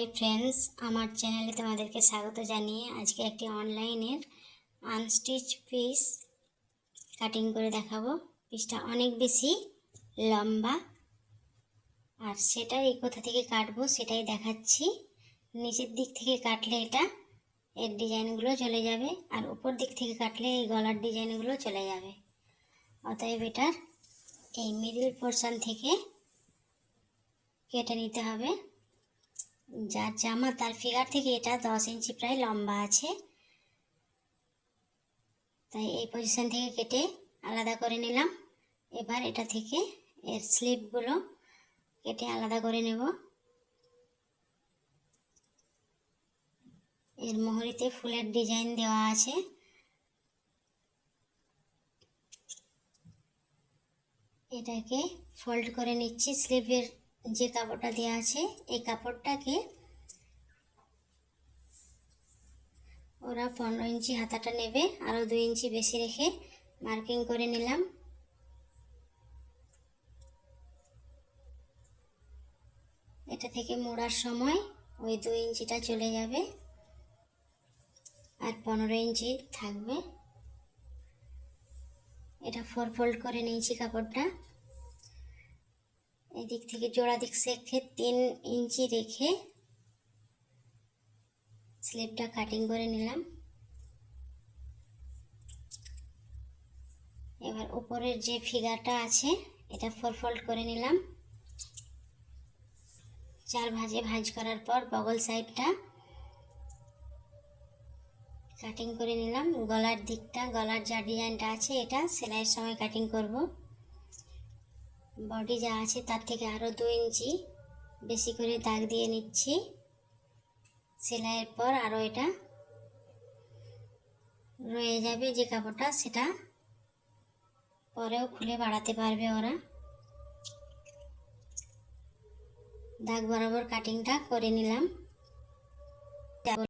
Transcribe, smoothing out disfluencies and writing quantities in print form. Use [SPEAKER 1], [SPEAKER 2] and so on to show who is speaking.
[SPEAKER 1] Hi friends, আমার চ্যানেলে তোমাদেরকে স্বাগত জানিয়ে আজকে একটি অনলাইনের আনস্টিচ পিস কাটিং করে দেখাবো। পিসটা অনেক বেশি লম্বা, আর সেটাই কোথা থেকে কাটবো সেটাই দেখাচ্ছি। নিচের দিক থেকে কাটলে এর ডিজাইনগুলো চলে যাবে, আর উপর দিক থেকে কাটলে এই গলার ডিজাইনগুলো চলে যাবে। অতএব এটার এই মিডল পোর্শন থেকে কেটে নিতে হবে। যার জামা তার ফিগার থেকে এটা 10 ইঞ্চি প্রায় লম্বা আছে, তাই এই পজিশন থেকে কেটে আলাদা করে নিলাম। এবার এটা থেকে এর স্লিপগুলো কেটে আলাদা করে নেব। এর মোহরিতে ফুলের ডিজাইন দেওয়া আছে। এটাকে ফোল্ড করে নিচ্ছি। স্লিভের যে কাপড়টা দেওয়া আছে এই কাপড়টাকে ওরা 15 ইঞ্চি হাতাটা নেবে, আরও 2 ইঞ্চি বেশি রেখে মার্কিং করে নিলাম। এটা থেকে মোড়ার সময় ওই 2 ইঞ্চিটা চলে যাবে আর 15 ইঞ্চি থাকবে। এটা 4 ফোল্ড করে নিয়েছি কাপড়টা। এদিক থেকে জোড়া দিক রেখে 3 ইঞ্চি রেখে স্লিপটা কাটিং করে নিলাম। এবার উপরের যে ফিগারটা আছে এটা 4 ফোল্ড করে নিলাম। 4 ভাঁজে ভাঁজ করার পর বগল সাইডটা কাটিং করে নিলাম। গলার দিকটা, গলার যা ডিজাইনটা আছে এটা সেলাইয়ের সময় কাটিং করব। বডি যা আছে তার থেকে আরও 2 ইঞ্চি বেশি করে দাগ দিয়ে নিচ্ছি। সেলাইয়ের পর আরও এটা রয়ে যাবে যে কাপড়টা, সেটা পরেও খুলে বাড়াতে পারবে ওরা। দাগ বরাবর কাটিংটা করে নিলাম।